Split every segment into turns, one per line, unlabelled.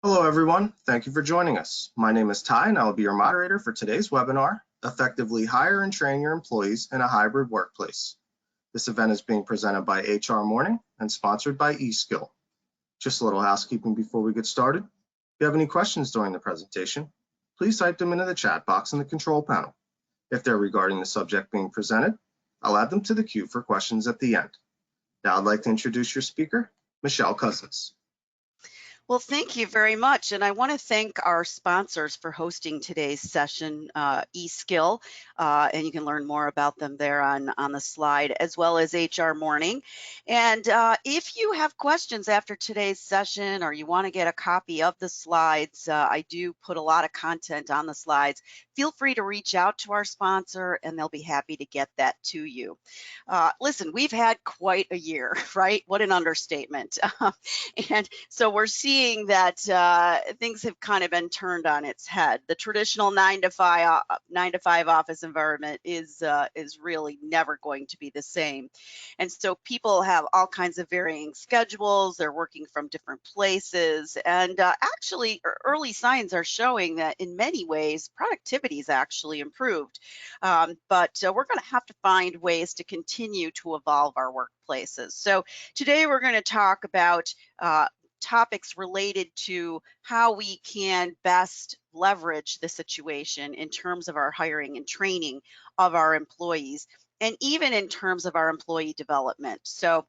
Hello, everyone. Thank you for joining us. My name is Ty, and I will be your moderator for today's webinar, Effectively Hire and Train Your Employees in a Hybrid Workplace. This event is being presented by HR Morning and sponsored by eSkill. Just a little housekeeping before we get started. If you have any questions during the presentation, please type them into the chat box in the control panel. If they're regarding the subject being presented, I'll add them to the queue for questions at the end. Now I'd like to introduce your speaker, Michelle Coussens.
Well, thank you very much. And I want to thank our sponsors for hosting today's session, eSkill, and you can learn more about them there on the slide, as well as HR Morning. And if you have questions after today's session or you want to get a copy of the slides, I do put a lot of content on the slides. Feel free to reach out to our sponsor and they'll be happy to get that to you. Listen, we've had quite a year, right? What an understatement. And so we're seeing that things have kind of been turned on its head. The traditional 9 to 5 office environment is really never going to be the same. And so people have all kinds of varying schedules. They're working from different places. And actually, early signs are showing that in many ways, productivity is actually improved. But we're going to have to find ways to continue to evolve our workplaces. So today we're going to talk about topics related to how we can best leverage the situation in terms of our hiring and training of our employees, and even in terms of our employee development. So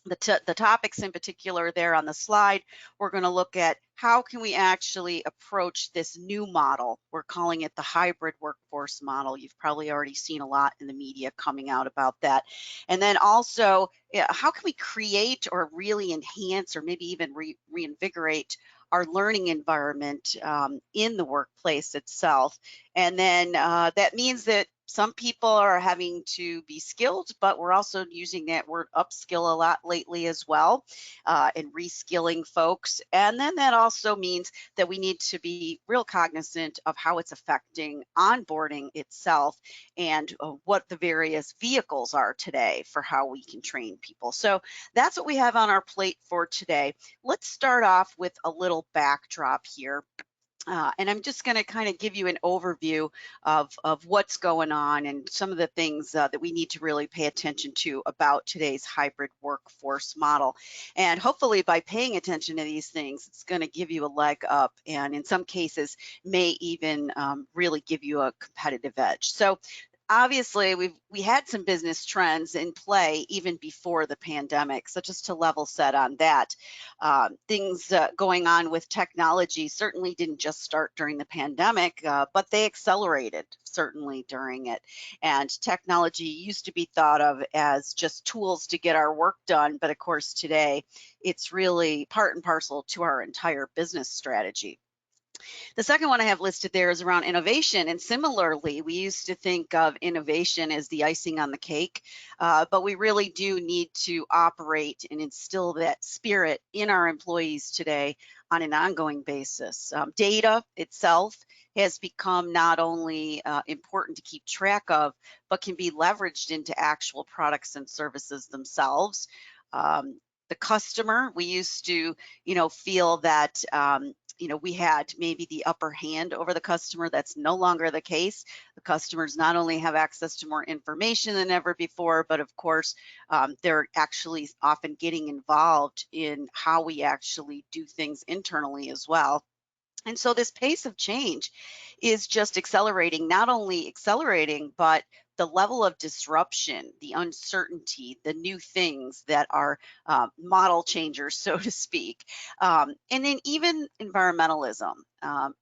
the topics in particular there on the slide, we're going to look at how can we actually approach this new model. We're calling it the hybrid workforce model. You've probably already seen a lot in the media coming out about that. And then also, how can we create or really enhance or maybe even reinvigorate our learning environment in the workplace itself. And then that means that some people are having to be skilled, but we're also using that word upskill a lot lately as well, and reskilling folks. And then that also means that we need to be real cognizant of how it's affecting onboarding itself and what the various vehicles are today for how we can train people. So that's what we have on our plate for today. Let's start off with a little backdrop here. And I'm just going to kind of give you an overview of what's going on and some of the things that we need to really pay attention to about today's hybrid workforce model. And hopefully by paying attention to these things, it's going to give you a leg up and in some cases may even really give you a competitive edge. So obviously, we had some business trends in play even before the pandemic. So just to level set on that, things going on with technology certainly didn't just start during the pandemic, but they accelerated certainly during it. And technology used to be thought of as just tools to get our work done. But of course, today, it's really part and parcel to our entire business strategy. The second one I have listed there is around innovation. And similarly, we used to think of innovation as the icing on the cake, but we really do need to operate and instill that spirit in our employees today on an ongoing basis. Data itself has become not only important to keep track of, but can be leveraged into actual products and services themselves. The customer, we used to, feel that we had maybe the upper hand over the customer. That's no longer the case. The customers not only have access to more information than ever before, but of course, they're actually often getting involved in how we actually do things internally as well. And so this pace of change is just accelerating, not only accelerating, but the level of disruption, the uncertainty, the new things that are model changers, so to speak. And then even environmentalism.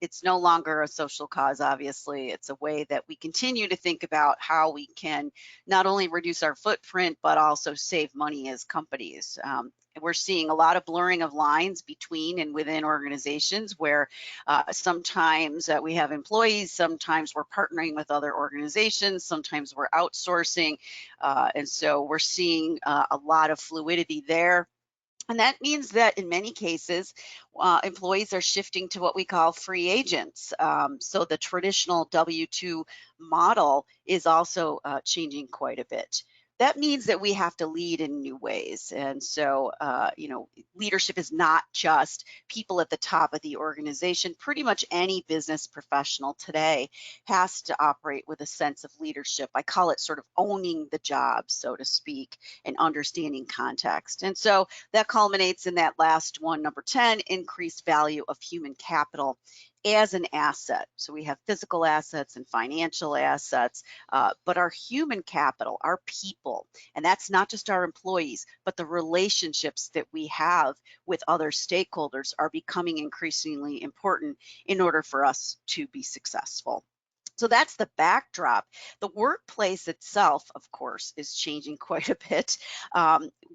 It's no longer a social cause, obviously. It's a way that we continue to think about how we can not only reduce our footprint, but also save money as companies. We're seeing a lot of blurring of lines between and within organizations where sometimes we have employees, sometimes we're partnering with other organizations, sometimes we're outsourcing. And so we're seeing a lot of fluidity there. And that means that in many cases, employees are shifting to what we call free agents. So the traditional W-2 model is also changing quite a bit. that means that we have to lead in new ways. And so, leadership is not just people at the top of the organization. Pretty much any business professional today has to operate with a sense of leadership. I call it sort of owning the job, so to speak, and understanding context. And so that culminates in that last one, number 10, increased value of human capital as an asset. So we have physical assets and financial assets, but our human capital, our people, and that's not just our employees, but the relationships that we have with other stakeholders are becoming increasingly important in order for us to be successful. So that's the backdrop. The workplace itself, of course, is changing quite a bit.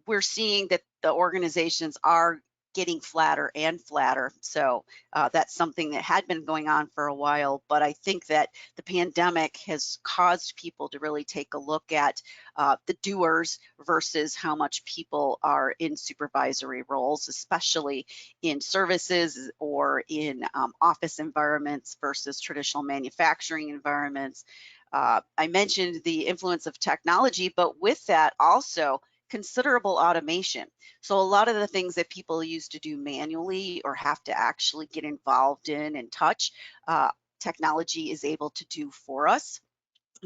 We're seeing that the organizations are getting flatter and flatter. So that's something that had been going on for a while, but I think that the pandemic has caused people to really take a look at the doers versus how much people are in supervisory roles, especially in services or in office environments versus traditional manufacturing environments. I mentioned the influence of technology, but with that also considerable automation. So a lot of the things that people used to do manually or have to actually get involved in and touch, technology is able to do for us.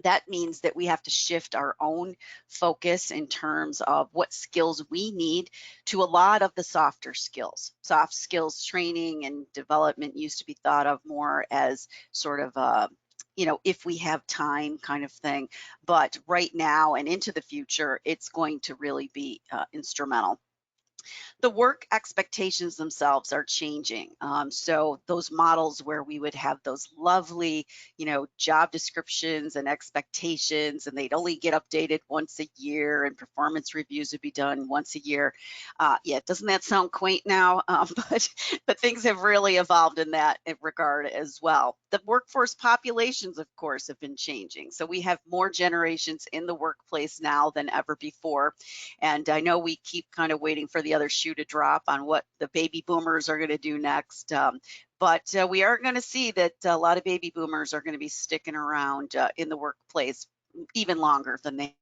That means that we have to shift our own focus in terms of what skills we need to a lot of the softer skills. Soft skills training and development used to be thought of more as sort of a, if we have time kind of thing. But right now and into the future, it's going to really be instrumental. The work expectations themselves are changing. So those models where we would have those lovely, job descriptions and expectations, and they'd only get updated once a year, and performance reviews would be done once a year. Yeah, doesn't that sound quaint now? But things have really evolved in that regard as well. The workforce populations, of course, have been changing. So we have more generations in the workplace now than ever before. And I know we keep kind of waiting for the other shoe to drop on what the baby boomers are going to do next. But we are going to see that a lot of baby boomers are going to be sticking around in the workplace even longer than they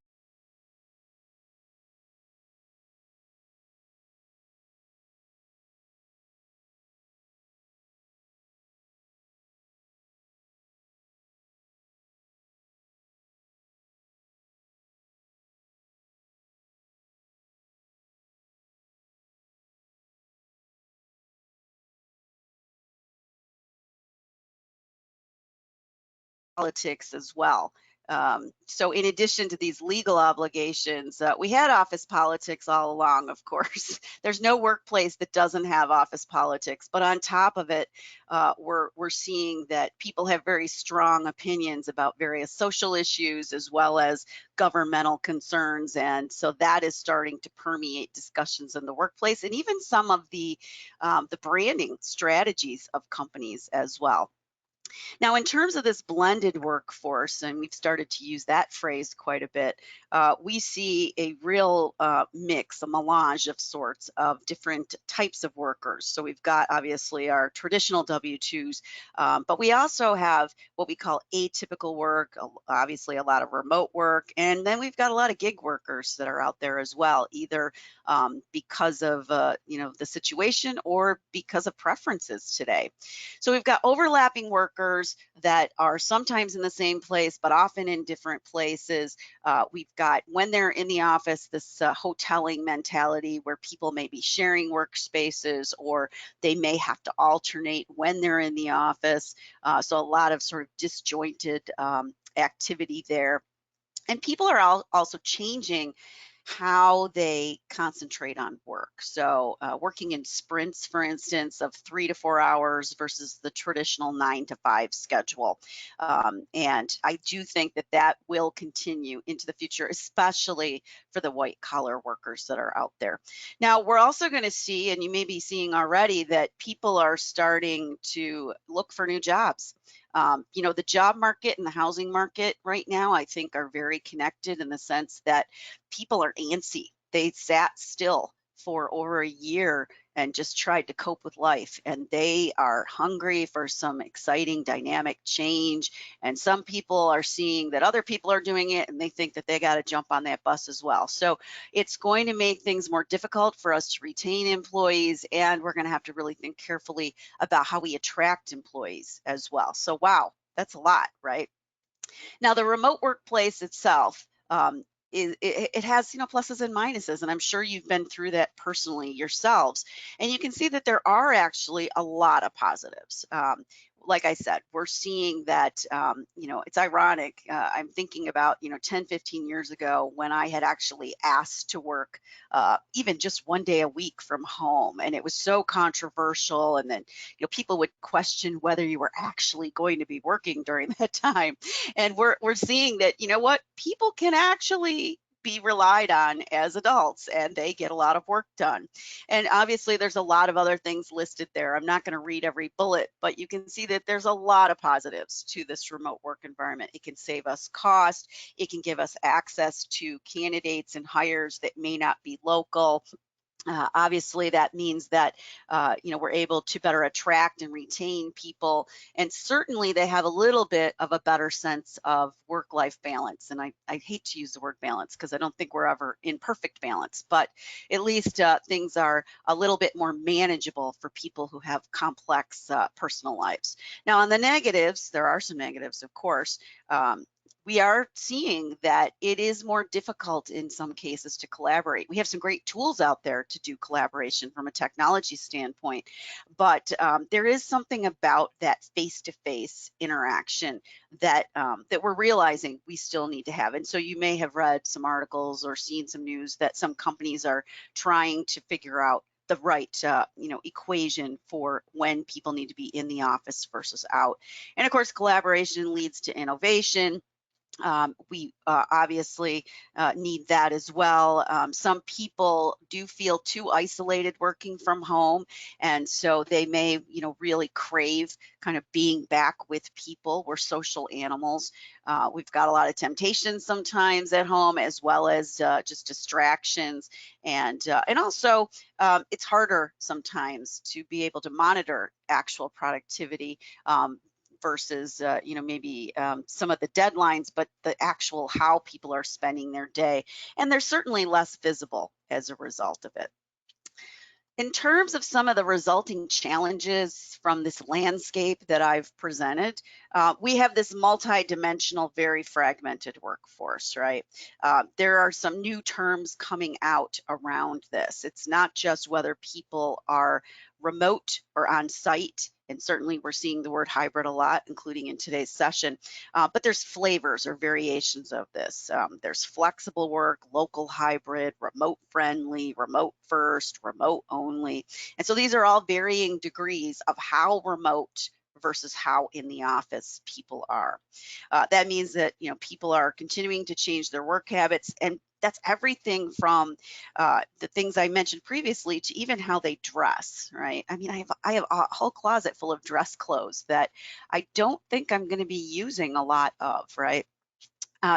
politics as well. So in addition to these legal obligations, we had office politics all along, of course. There's no workplace that doesn't have office politics, but on top of it, we're seeing that people have very strong opinions about various social issues as well as governmental concerns. And so that is starting to permeate discussions in the workplace and even some of the branding strategies of companies as well. Now, in terms of this blended workforce, and we've started to use that phrase quite a bit, we see a real mix, a melange of sorts of different types of workers. So we've got obviously our traditional W-2s, but we also have what we call atypical work, obviously a lot of remote work, and then we've got a lot of gig workers that are out there as well, either because of the situation or because of preferences today. So we've got overlapping workers that are sometimes in the same place, but often in different places. We've got, when they're in the office, this hoteling mentality where people may be sharing workspaces or they may have to alternate when they're in the office. So a lot of sort of disjointed activity there. And people are also changing how they concentrate on work. So working in sprints, for instance, of 3 to 4 hours versus the traditional 9 to 5 schedule. And I do think that that will continue into the future, especially for the white collar workers that are out there. Now, we're also going to see, and you may be seeing already, that people are starting to look for new jobs. The job market and the housing market right now, I think, are very connected in the sense that people are antsy. They sat still for over a year and just tried to cope with life, and they are hungry for some exciting dynamic change. And some people are seeing that other people are doing it and they think that they got to jump on that bus as well. So it's going to make things more difficult for us to retain employees, and we're going to have to really think carefully about how we attract employees as well. So wow, that's a lot, right? Now, the remote workplace itself, it has, pluses and minuses, and I'm sure you've been through that personally yourselves. And you can see that there are actually a lot of positives. Like I said, we're seeing that, it's ironic. I'm thinking about, 10, 15 years ago when I had actually asked to work even just one day a week from home. And it was so controversial. And then, people would question whether you were actually going to be working during that time. And we're seeing that, what, people can actually be relied on as adults, and they get a lot of work done. And obviously there's a lot of other things listed there. I'm not going to read every bullet, but you can see that there's a lot of positives to this remote work environment. It can save us cost. It can give us access to candidates and hires that may not be local. Obviously, that means that we're able to better attract and retain people, and certainly they have a little bit of a better sense of work-life balance. And I hate to use the word balance because I don't think we're ever in perfect balance, but at least things are a little bit more manageable for people who have complex personal lives. Now, on the negatives, there are some negatives, of course. We are seeing that it is more difficult in some cases to collaborate. We have some great tools out there to do collaboration from a technology standpoint, but there is something about that face-to-face interaction that that we're realizing we still need to have. And so you may have read some articles or seen some news that some companies are trying to figure out the right equation for when people need to be in the office versus out. And of course, collaboration leads to innovation. We obviously need that as well. Some people do feel too isolated working from home, and so they may, really crave kind of being back with people. We're social animals. We've got a lot of temptations sometimes at home, as well as just distractions, and also it's harder sometimes to be able to monitor actual productivity. Versus, maybe some of the deadlines, but the actual how people are spending their day. And they're certainly less visible as a result of it. In terms of some of the resulting challenges from this landscape that I've presented, we have this multi-dimensional, very fragmented workforce, right? There are some new terms coming out around this. It's not just whether people are remote or on site, and certainly we're seeing the word hybrid a lot, including in today's session, but there's flavors or variations of this. There's flexible work, local hybrid, remote friendly, remote first, remote only. And so these are all varying degrees of how remote versus how in the office people are. That means that people are continuing to change their work habits, and that's everything from the things I mentioned previously to even how they dress, right? I mean, I have a whole closet full of dress clothes that I don't think I'm going to be using a lot of, right?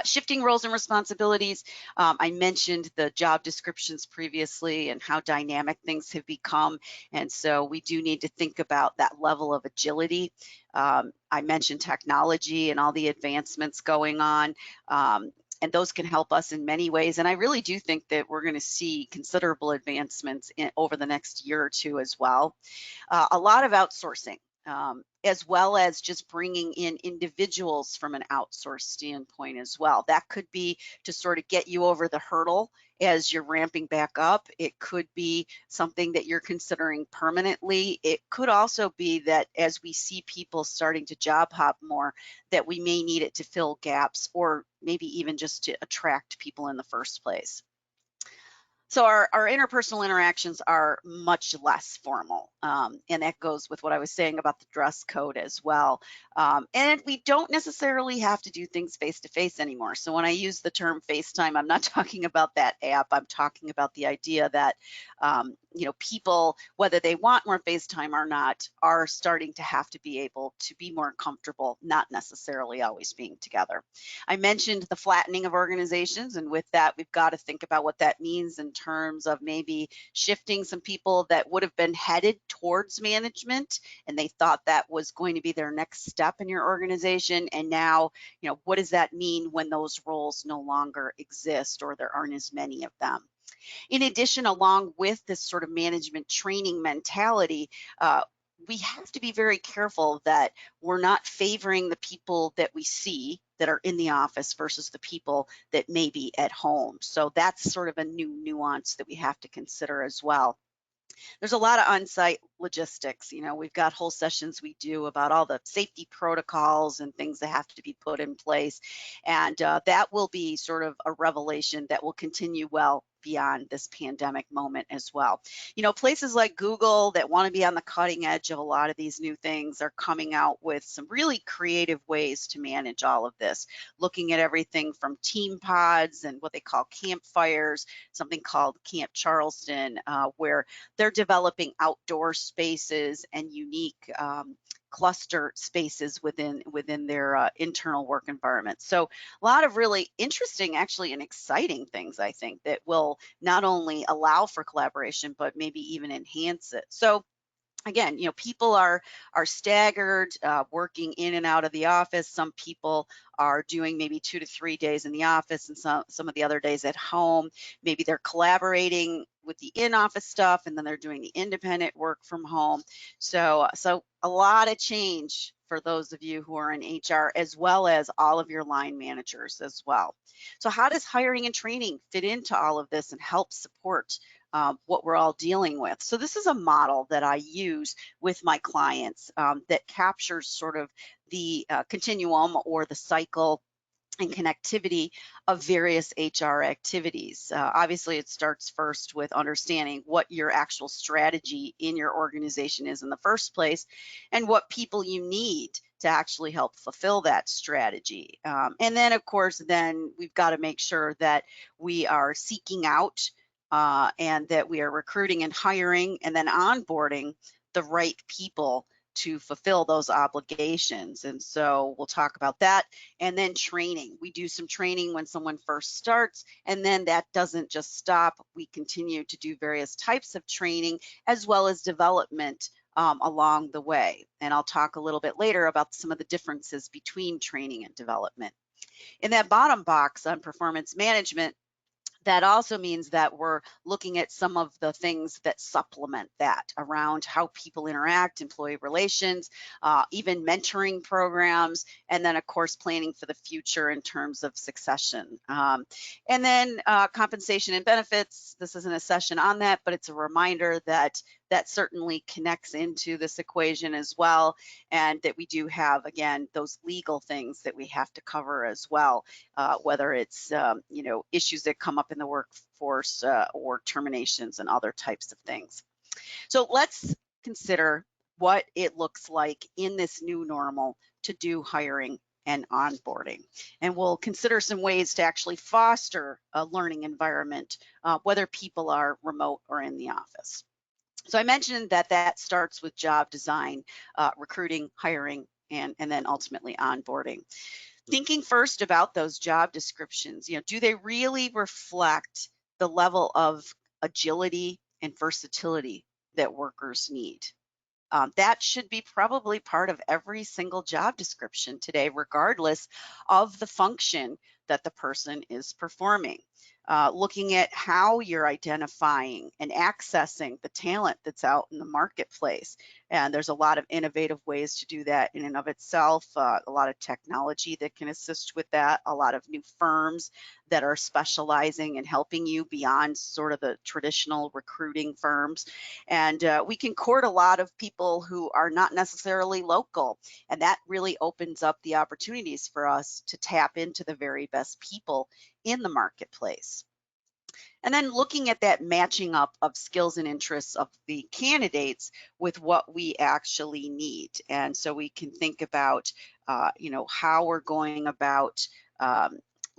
Shifting roles and responsibilities. I mentioned the job descriptions previously and how dynamic things have become. And so we do need to think about that level of agility. I mentioned technology and all the advancements going on. And those can help us in many ways. And I really do think that we're going to see considerable advancements over the next year or two as well. A lot of outsourcing. As well as just bringing in individuals from an outsource standpoint as well. That could be to sort of get you over the hurdle as you're ramping back up. It could be something that you're considering permanently. It could also be that as we see people starting to job hop more, that we may need it to fill gaps or maybe even just to attract people in the first place. So our interpersonal interactions are much less formal, and that goes with what I was saying about the dress code as well. And we don't necessarily have to do things face-to-face anymore. So when I use the term FaceTime, I'm not talking about that app. I'm talking about the idea that people, whether they want more face time or not, are starting to have to be able to be more comfortable, not necessarily always being together. I mentioned the flattening of organizations, and with that, we've got to think about what that means in terms of maybe shifting some people that would have been headed towards management, and they thought that was going to be their next step in your organization. And now, what does that mean when those roles no longer exist or there aren't as many of them? In addition, along with this sort of management training mentality, we have to be very careful that we're not favoring the people that we see that are in the office versus the people that may be at home. So that's sort of a new nuance that we have to consider as well. There's a lot of on-site logistics. We've got whole sessions we do about all the safety protocols and things that have to be put in place. And that will be sort of a revelation that will continue well beyond this pandemic moment as well. Places like Google that want to be on the cutting edge of a lot of these new things are coming out with some really creative ways to manage all of this, looking at everything from team pods and what they call campfires, something called Camp Charleston, where they're developing outdoor spaces and unique cluster spaces within their internal work environment. So a lot of really interesting, actually, and exciting things, I think, that will not only allow for collaboration, but maybe even enhance it. So again, people are staggered, working in and out of the office. Some people are doing maybe 2 to 3 days in the office and some of the other days at home. Maybe they're collaborating with the in-office stuff and then they're doing the independent work from home. So a lot of change for those of you who are in HR, as well as all of your line managers as well. So how does hiring and training fit into all of this and help support what we're all dealing with? So this is a model that I use with my clients that captures sort of the continuum or the cycle and connectivity of various HR activities. Obviously, it starts first with understanding what your actual strategy in your organization is in the first place and what people you need to actually help fulfill that strategy. And then, of course, then we've got to make sure that we are seeking out and that we are recruiting and hiring and then onboarding the right people to fulfill those obligations. And so we'll talk about that. And then training. We do some training when someone first starts, and then that doesn't just stop. We continue to do various types of training as well as development along the way. And I'll talk a little bit later about some of the differences between training and development. In that bottom box on performance management, that also means that we're looking at some of the things that supplement that around how people interact, employee relations, even mentoring programs, and then of course planning for the future in terms of succession. And then compensation and benefits. This isn't a session on that, but it's a reminder that that certainly connects into this equation as well, and that we do have, again, those legal things that we have to cover as well, whether it's issues that come up in the workforce or terminations and other types of things. So let's consider what it looks like in this new normal to do hiring and onboarding. And we'll consider some ways to actually foster a learning environment, whether people are remote or in the office. So I mentioned that that starts with job design, recruiting, hiring, and then ultimately onboarding. Thinking first about those job descriptions, do they really reflect the level of agility and versatility that workers need? That should be probably part of every single job description today, regardless of the function that the person is performing. Looking at how you're identifying and accessing the talent that's out in the marketplace. And there's a lot of innovative ways to do that in and of itself, a lot of technology that can assist with that, a lot of new firms that are specializing and helping you beyond sort of the traditional recruiting firms. And we can court a lot of people who are not necessarily local, and that really opens up the opportunities for us to tap into the very best people in the marketplace. And then looking at that matching up of skills and interests of the candidates with what we actually need. And so we can think about, how we're going about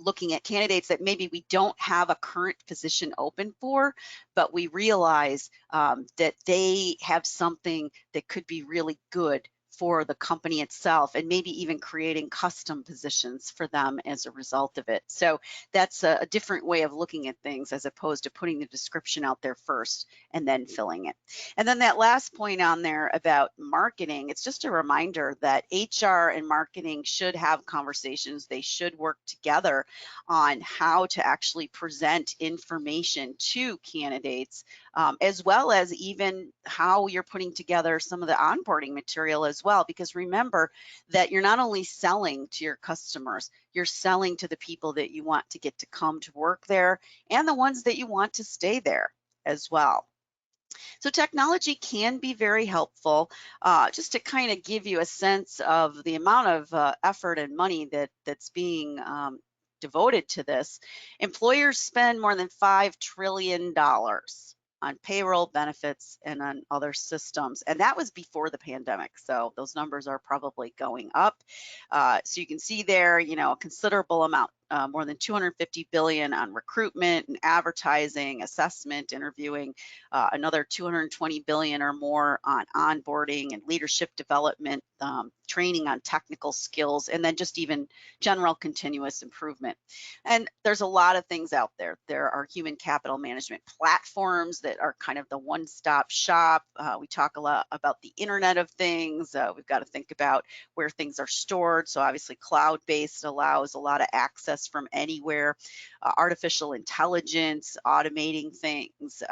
looking at candidates that maybe we don't have a current position open for, but we realize that they have something that could be really good for the company itself, and maybe even creating custom positions for them as a result of it. So that's a different way of looking at things, as opposed to putting the description out there first and then filling it. And then that last point on there about marketing, it's just a reminder that HR and marketing should have conversations. They should work together on how to actually present information to candidates, as well as even how you're putting together some of the onboarding material as well. Because remember that you're not only selling to your customers, you're selling to the people that you want to get to come to work there and the ones that you want to stay there as well. So technology can be very helpful. Just to kind of give you a sense of the amount of effort and money that's being devoted to this, employers spend more than $5 trillion on payroll, benefits, and on other systems. And that was before the pandemic. So those numbers are probably going up. So you can see there, a considerable amount, more than 250 billion on recruitment and advertising, assessment, interviewing, another 220 billion or more on onboarding and leadership development, training on technical skills, and then just even general continuous improvement. And there's a lot of things out there. There are human capital management platforms that are kind of the one-stop shop. We talk a lot about the Internet of Things. We've got to think about where things are stored. So obviously cloud-based allows a lot of access from anywhere. Artificial intelligence, automating things.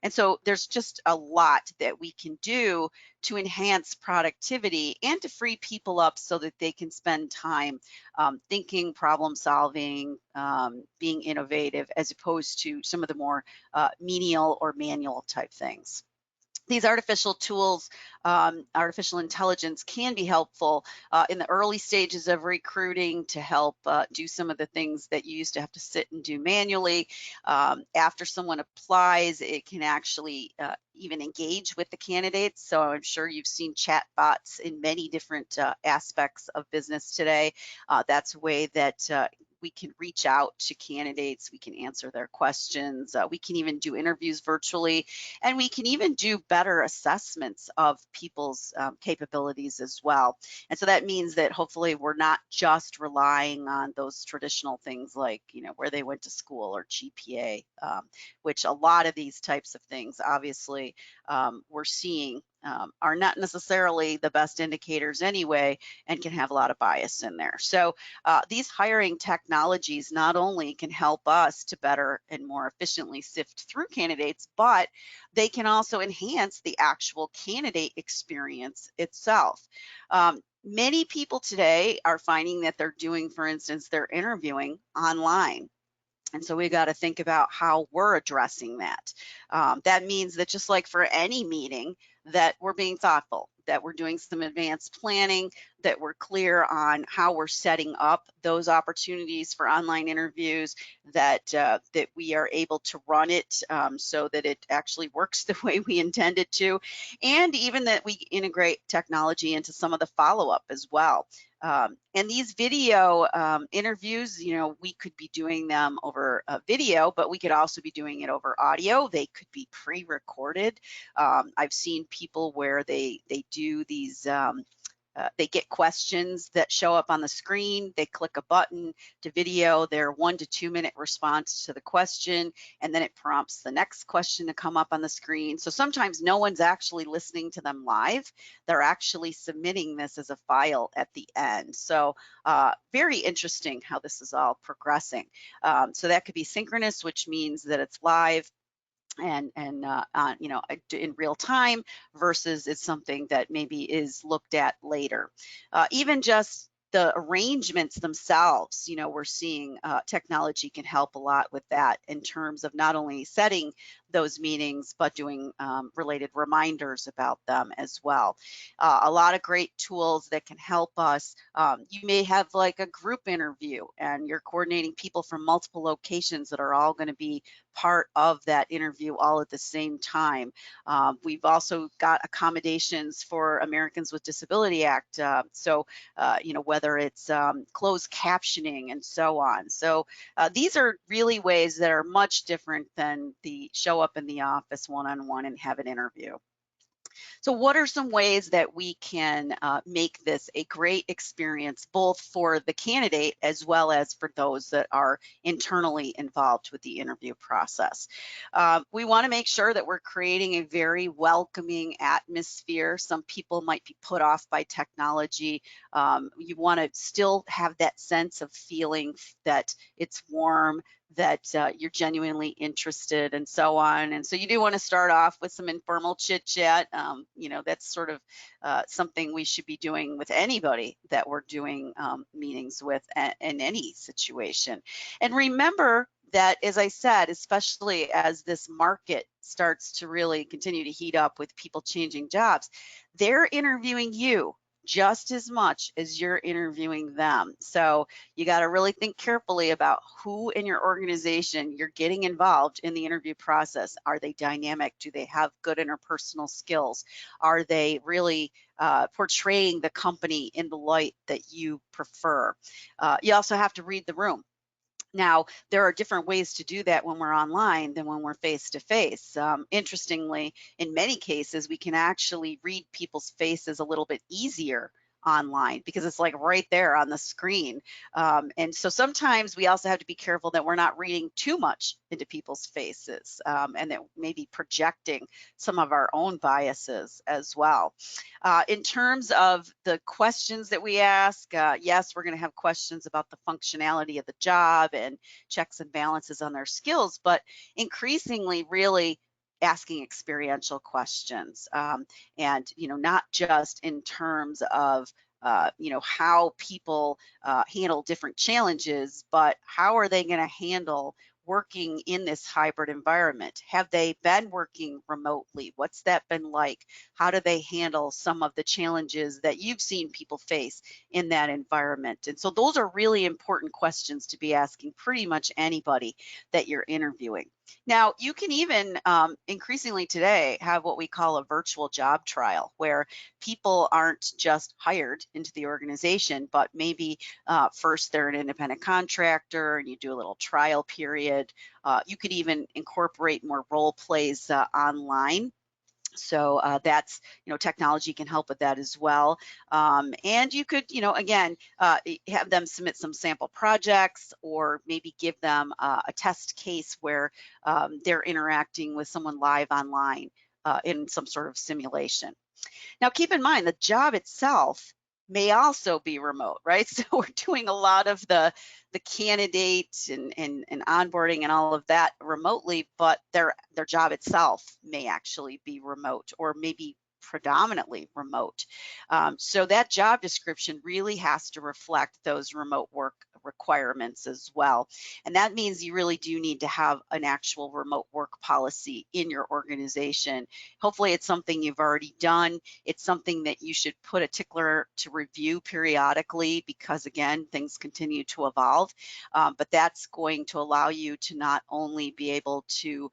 And so there's just a lot that we can do to enhance productivity and to free people up so that they can spend time thinking, problem solving, being innovative, as opposed to some of the more menial or manual type things. These artificial tools, artificial intelligence can be helpful in the early stages of recruiting to help do some of the things that you used to have to sit and do manually. After someone applies, it can actually even engage with the candidates. So I'm sure you've seen chat bots in many different aspects of business today. That's a way that we can reach out to candidates, we can answer their questions, we can even do interviews virtually, and we can even do better assessments of people's capabilities as well. And so that means that hopefully we're not just relying on those traditional things like, where they went to school or GPA, which a lot of these types of things, obviously, we're seeing are not necessarily the best indicators anyway, and can have a lot of bias in there. So these hiring technologies not only can help us to better and more efficiently sift through candidates, but they can also enhance the actual candidate experience itself. Many people today are finding that they're doing, for instance, they're interviewing online. And so we got to think about how we're addressing that. That means that just like for any meeting, that we're being thoughtful, that we're doing some advanced planning, that we're clear on how we're setting up those opportunities for online interviews, that that we are able to run it so that it actually works the way we intended to, and even that we integrate technology into some of the follow-up as well. And these video interviews, we could be doing them over video, but we could also be doing it over audio. They could be pre-recorded. I've seen people where they do these, they get questions that show up on the screen. They click a button to video their 1 to 2 minute response to the question, and then it prompts the next question to come up on the screen. So sometimes no one's actually listening to them live. They're actually submitting this as a file at the end. So very interesting how this is all progressing. So that could be synchronous, which means that it's live and in real time, versus it's something that maybe is looked at later. Even just the arrangements themselves, we're seeing technology can help a lot with that in terms of not only setting those meetings, but doing related reminders about them as well. A lot of great tools that can help us. You may have like a group interview and you're coordinating people from multiple locations that are all going to be part of that interview all at the same time. We've also got accommodations for Americans with Disability Act. You know, whether it's closed captioning and so on. So these are really ways that are much different than the show up in the office one-on-one and have an interview. So what are some ways that we can make this a great experience, both for the candidate as well as for those that are internally involved with the interview process? We want to make sure that we're creating a very welcoming atmosphere. Some people might be put off by technology. You want to still have that sense of feeling that it's warm, that you're genuinely interested and so on. And so you do want to start off with some informal chit chat. You know, that's sort of something we should be doing with anybody that we're doing meetings with in any situation. And remember that, as I said, especially as this market starts to really continue to heat up with people changing jobs, they're interviewing you just as much as you're interviewing them. So you got to really think carefully about who in your organization you're getting involved in the interview process. Are they dynamic? Do they have good interpersonal skills? Are they really portraying the company in the light that you prefer? You also have to read the room. Now, there are different ways to do that when we're online than when we're face-to-face. Interestingly, in many cases, we can actually read people's faces a little bit easier online because it's like right there on the screen. And so sometimes we also have to be careful that we're not reading too much into people's faces and that maybe projecting some of our own biases as well. In terms of the questions that we ask, yes, we're going to have questions about the functionality of the job and checks and balances on their skills, but increasingly really asking experiential questions and you know, not just in terms of you know, how people handle different challenges, but how are they going to handle working in this hybrid environment? Have they been working remotely? What's that been like? How do they handle some of the challenges that you've seen people face in that environment? And so those are really important questions to be asking pretty much anybody that you're interviewing. Now, you can even increasingly today have what we call a virtual job trial, where people aren't just hired into the organization, but maybe first they're an independent contractor and you do a little trial period. You could even incorporate more role plays online. So that's, you know, technology can help with that as well. And you could, you know, again, have them submit some sample projects or maybe give them a test case where they're interacting with someone live online in some sort of simulation. Now, keep in mind, the job itself may also be remote, right? So we're doing a lot of the candidates and onboarding and all of that remotely, but their job itself may actually be remote or maybe predominantly remote. So that job description really has to reflect those remote work requirements as well. And that means you really do need to have an actual remote work policy in your organization. Hopefully it's something you've already done. It's something that you should put a tickler to review periodically because, again, things continue to evolve. But that's going to allow you to not only be able to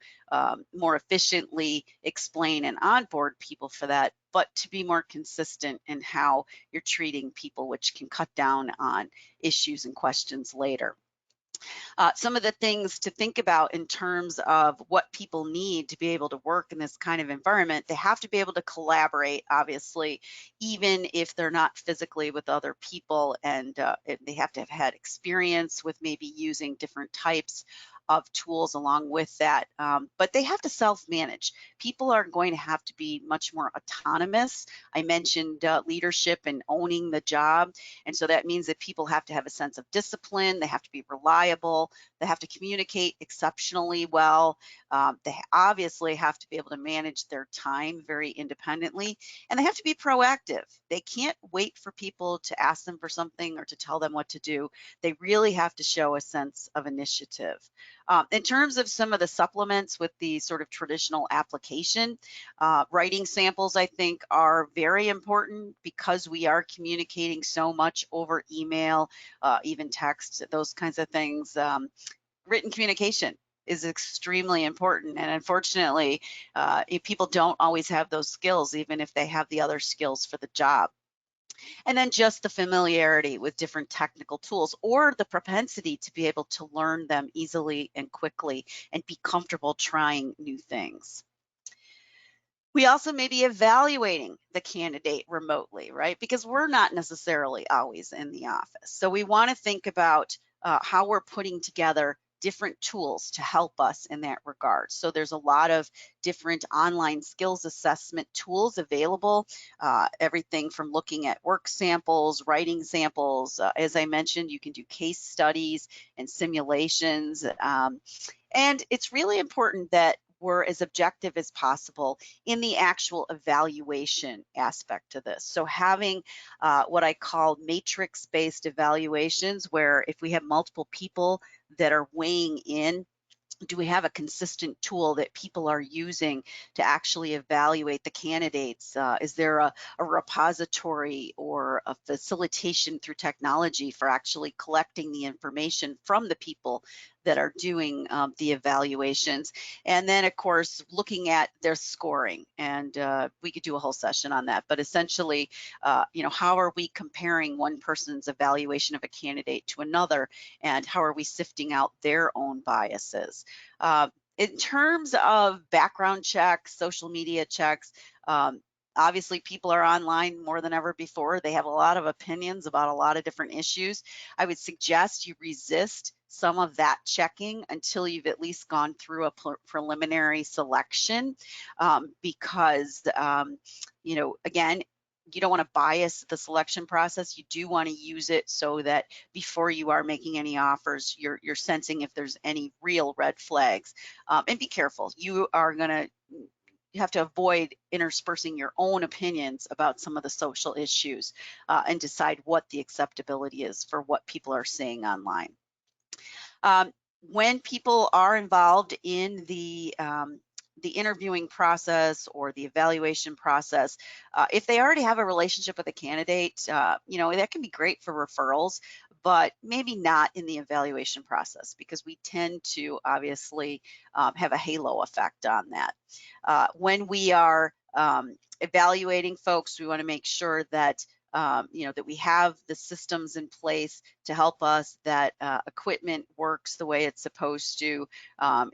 more efficiently explain and onboard people for that, but to be more consistent in how you're treating people, which can cut down on issues and questions later. Some of the things to think about in terms of what people need to be able to work in this kind of environment, they have to be able to collaborate, obviously, even if they're not physically with other people, and they have to have had experience with maybe using different types of tools along with that, but they have to self-manage. People are going to have to be much more autonomous. I mentioned leadership and owning the job, and so that means that people have to have a sense of discipline, they have to be reliable, they have to communicate exceptionally well, they obviously have to be able to manage their time very independently, and they have to be proactive. They can't wait for people to ask them for something or to tell them what to do. They really have to show a sense of initiative. In terms of some of the supplements with the sort of traditional application, writing samples, I think, are very important because we are communicating so much over email, even text, those kinds of things. Written communication is extremely important, and unfortunately, if people don't always have those skills, even if they have the other skills for the job. And then just the familiarity with different technical tools or the propensity to be able to learn them easily and quickly and be comfortable trying new things. We also may be evaluating the candidate remotely, right? Because we're not necessarily always in the office. So we want to think about how we're putting together different tools to help us in that regard. So there's a lot of different online skills assessment tools available, everything from looking at work samples, writing samples. As I mentioned, you can do case studies and simulations. And it's really important that we're as objective as possible in the actual evaluation aspect of this. So having what I call matrix-based evaluations, where if we have multiple people that are weighing in, do we have a consistent tool that people are using to actually evaluate the candidates? Is there a repository or a facilitation through technology for actually collecting the information from the people that are doing the evaluations? And then, of course, looking at their scoring. And we could do a whole session on that. But essentially, how are we comparing one person's evaluation of a candidate to another? And how are we sifting out their own biases? In terms of background checks, social media checks, obviously people are online more than ever before. They have a lot of opinions about a lot of different issues. I would suggest you resist some of that checking until you've at least gone through a preliminary selection, because, again, you don't want to bias the selection process. You do want to use it so that before you are making any offers, you're sensing if there's any real red flags. And be careful. You have to avoid interspersing your own opinions about some of the social issues and decide what the acceptability is for what people are saying online. When people are involved in the interviewing process or the evaluation process, if they already have a relationship with a candidate, that can be great for referrals, but maybe not in the evaluation process, because we tend to obviously have a halo effect on that. When we are evaluating folks, we want to make sure that that we have the systems in place to help us, that equipment works the way it's supposed to.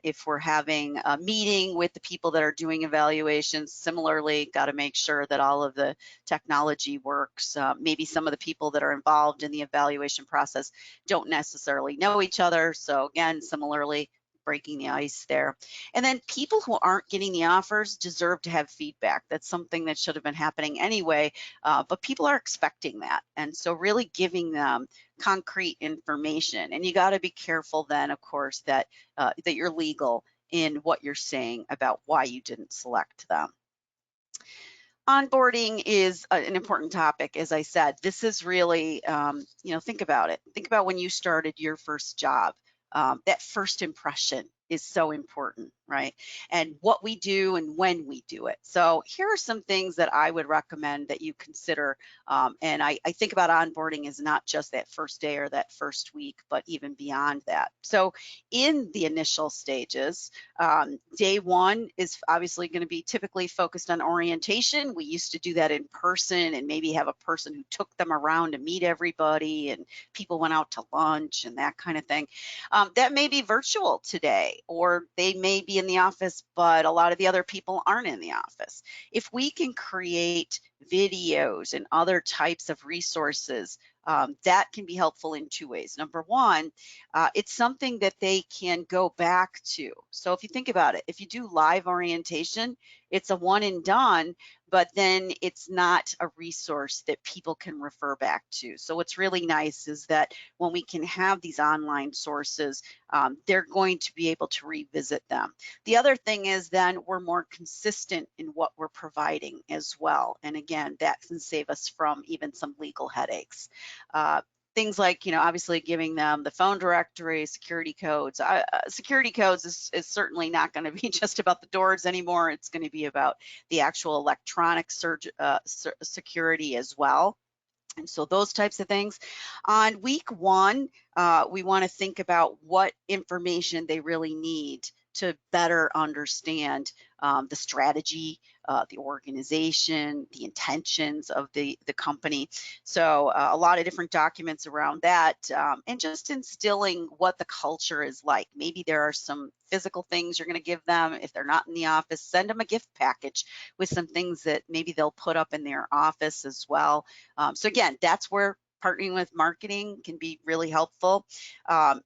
If we're having a meeting with the people that are doing evaluations, similarly, got to make sure that all of the technology works. Maybe some of the people that are involved in the evaluation process don't necessarily know each other. So again, similarly, breaking the ice there. And then people who aren't getting the offers deserve to have feedback. That's something that should have been happening anyway, but people are expecting that. And so really giving them concrete information. And you got to be careful then, of course, that you're legal in what you're saying about why you didn't select them. Onboarding is an important topic. As I said, this is really, think about it. Think about when you started your first job. That first impression is so important, right? And what we do and when we do it. So here are some things that I would recommend that you consider. And I think about onboarding as not just that first day or that first week, but even beyond that. So in the initial stages, day one is obviously going to be typically focused on orientation. We used to do that in person and maybe have a person who took them around to meet everybody, and people went out to lunch and that kind of thing. That may be virtual today, or they may be in the office, but a lot of the other people aren't in the office. If we can create videos and other types of resources, that can be helpful in two ways. Number one, it's something that they can go back to. So if you think about it, if you do live orientation, it's a one and done, but then it's not a resource that people can refer back to. So what's really nice is that when we can have these online sources, they're going to be able to revisit them. The other thing is then we're more consistent in what we're providing as well. And again, that can save us from even some legal headaches. things like, obviously giving them the phone directory, security codes. Security codes is certainly not going to be just about the doors anymore. It's going to be about the actual electronic security as well. And so those types of things. On week one, we want to think about what information they really need to better understand the strategy, the organization, the intentions of the company. So a lot of different documents around that, and just instilling what the culture is like. Maybe there are some physical things you're going to give them. If they're not in the office, send them a gift package with some things that maybe they'll put up in their office as well. So again, that's where partnering with marketing can be really helpful.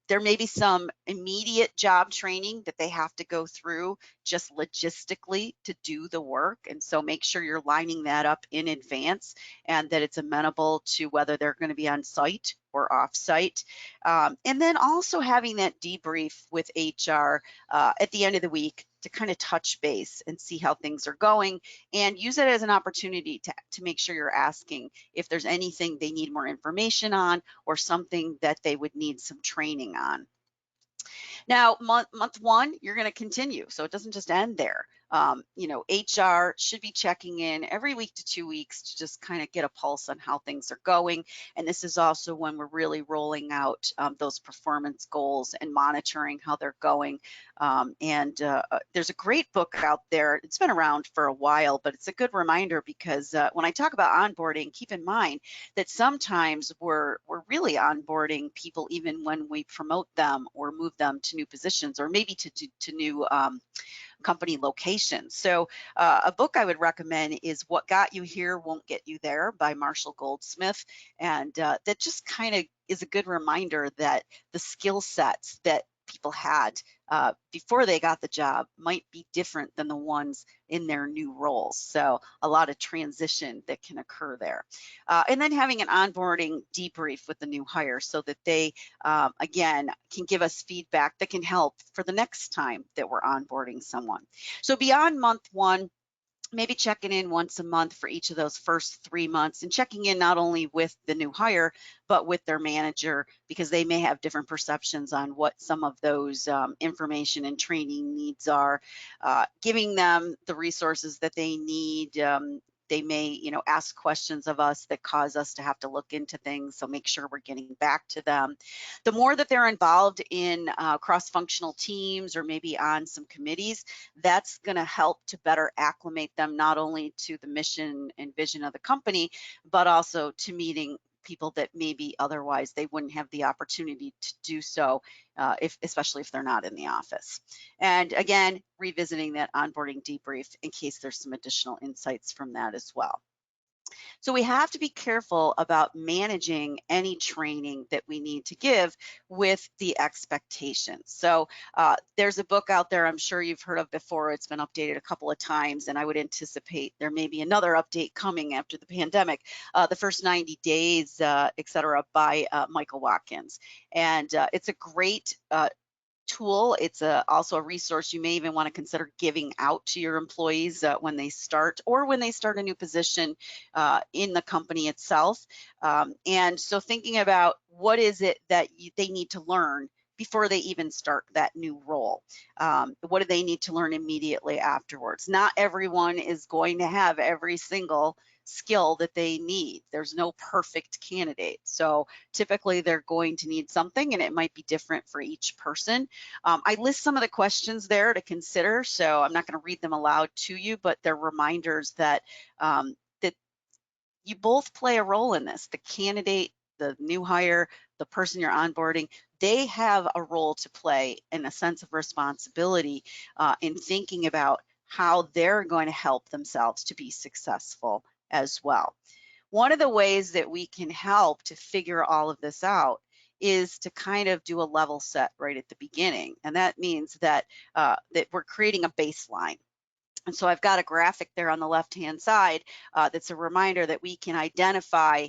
There may be some immediate job training that they have to go through just logistically to do the work. And so make sure you're lining that up in advance and that it's amenable to whether they're going to be on site or off site. And then also having that debrief with HR at the end of the week to kind of touch base and see how things are going, and use it as an opportunity to make sure you're asking if there's anything they need more information on or something that they would need some training on. Now, month one, you're going to continue. So it doesn't just end there. HR should be checking in every week to 2 weeks to just kind of get a pulse on how things are going. And this is also when we're really rolling out those performance goals and monitoring how they're going. There's a great book out there. It's been around for a while, but it's a good reminder because when I talk about onboarding, keep in mind that sometimes we're really onboarding people even when we promote them or move them to new positions, or maybe to new company locations. So a book I would recommend is What Got You Here Won't Get You There by Marshall Goldsmith. And that just kind of is a good reminder that the skill sets that people had before they got the job might be different than the ones in their new roles. So a lot of transition that can occur there. And then having an onboarding debrief with the new hire so that they, again, can give us feedback that can help for the next time that we're onboarding someone. So beyond month one, maybe checking in once a month for each of those first 3 months, and checking in not only with the new hire, but with their manager, because they may have different perceptions on what some of those information and training needs are, giving them the resources that they need. They may, ask questions of us that cause us to have to look into things. So make sure we're getting back to them. The more that they're involved in cross-functional teams or maybe on some committees, that's going to help to better acclimate them not only to the mission and vision of the company, but also to meeting people that maybe otherwise they wouldn't have the opportunity to do so, especially if they're not in the office. And again, revisiting that onboarding debrief in case there's some additional insights from that as well. So we have to be careful about managing any training that we need to give with the expectations. So there's a book out there I'm sure you've heard of before. It's been updated a couple of times, and I would anticipate there may be another update coming after the pandemic, The First 90 Days, et cetera, by Michael Watkins. And it's a great tool. It's also a resource you may even want to consider giving out to your employees when they start, or when they start a new position in the company itself. And so thinking about what is it that they need to learn before they even start that new role. What do they need to learn immediately afterwards? Not everyone is going to have every single skill that they need. There's no perfect candidate. So typically they're going to need something, and it might be different for each person. I list some of the questions there to consider, so I'm not going to read them aloud to you, but they're reminders that that you both play a role in this. The candidate, the new hire, the person you're onboarding, they have a role to play and a sense of responsibility in thinking about how they're going to help themselves to be successful as well. One of the ways that we can help to figure all of this out is to kind of do a level set right at the beginning. And that means that, that we're creating a baseline. And so I've got a graphic there on the left-hand side that's a reminder that we can identify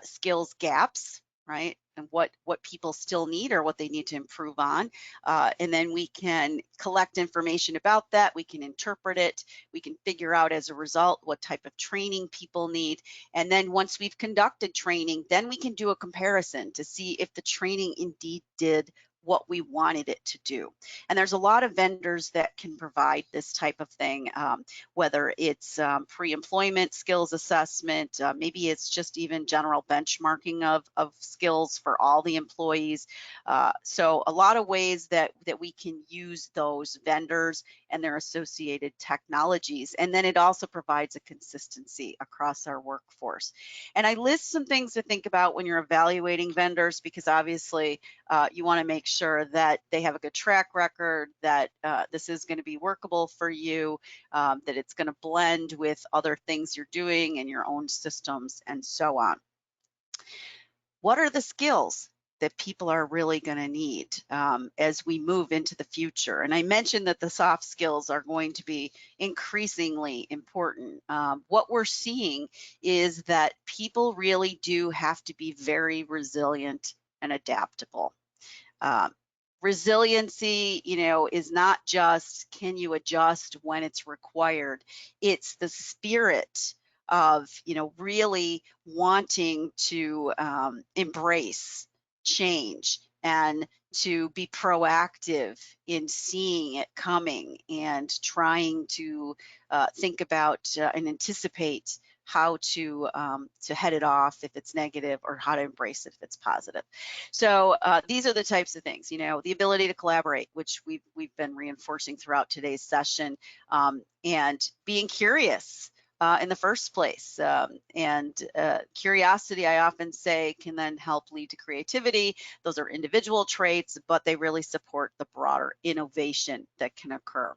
skills gaps, right? and what people still need or what they need to improve on. And then we can collect information about that. We can interpret it. We can figure out as a result what type of training people need. And then once we've conducted training, then we can do a comparison to see if the training indeed did what we wanted it to do. And there's a lot of vendors that can provide this type of thing, whether it's pre-employment skills assessment, maybe it's just even general benchmarking of skills for all the employees. So a lot of ways that we can use those vendors and their associated technologies. And then it also provides a consistency across our workforce. And I list some things to think about when you're evaluating vendors, because obviously you want to make sure that they have a good track record, that this is going to be workable for you, that it's going to blend with other things you're doing and your own systems and so on. What are the skills that people are really going to need as we move into the future? And I mentioned that the soft skills are going to be increasingly important. What we're seeing is that people really do have to be very resilient and adaptable. Resiliency, is not just can you adjust when it's required. It's the spirit of, really wanting to embrace change and to be proactive in seeing it coming and trying to think about and anticipate how to head it off if it's negative, or how to embrace it if it's positive. So these are the types of things, the ability to collaborate, which we've been reinforcing throughout today's session, and being curious in the first place. And curiosity, I often say, can then help lead to creativity. Those are individual traits, but they really support the broader innovation that can occur.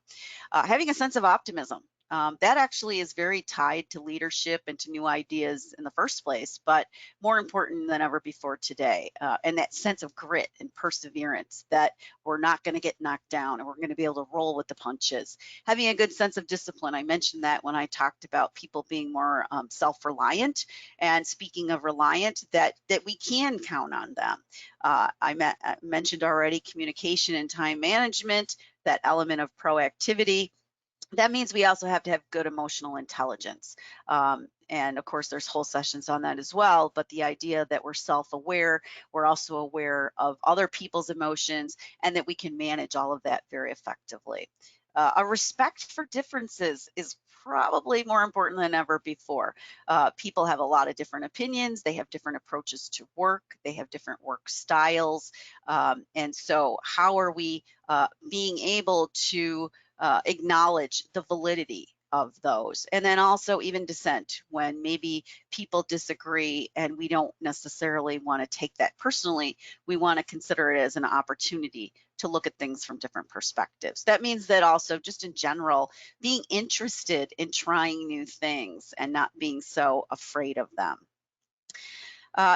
Having a sense of optimism. That actually is very tied to leadership and to new ideas in the first place, but more important than ever before today. And that sense of grit and perseverance, that we're not going to get knocked down and we're going to be able to roll with the punches. Having a good sense of discipline. I mentioned that when I talked about people being more self-reliant. And speaking of reliant, that we can count on them. I mentioned already communication and time management, that element of proactivity. That means we also have to have good emotional intelligence. And of course, there's whole sessions on that as well, but the idea that we're self-aware, we're also aware of other people's emotions, and that we can manage all of that very effectively. A respect for differences is probably more important than ever before. People have a lot of different opinions, they have different approaches to work, they have different work styles, and so how are we being able to acknowledge the validity of those? And then also even dissent, when maybe people disagree and we don't necessarily want to take that personally. We want to consider it as an opportunity to look at things from different perspectives. That means that also, just in general, being interested in trying new things and not being so afraid of them.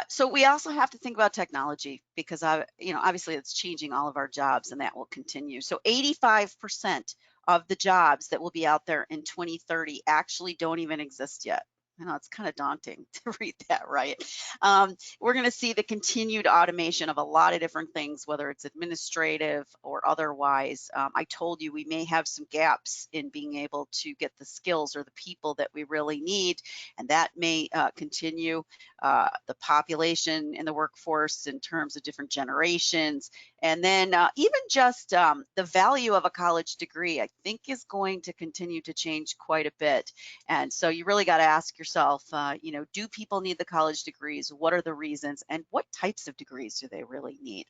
So we also have to think about technology, because obviously it's changing all of our jobs, and that will continue. So 85% of the jobs that will be out there in 2030 actually don't even exist yet. It's kind of daunting to read that, right? We're going to see the continued automation of a lot of different things, whether it's administrative or otherwise. I told you we may have some gaps in being able to get the skills or the people that we really need, and that may continue. The population in the workforce in terms of different generations, and then even just the value of a college degree, I think, is going to continue to change quite a bit. And so you really got to ask yourself, do people need the college degrees? What are the reasons? And what types of degrees do they really need?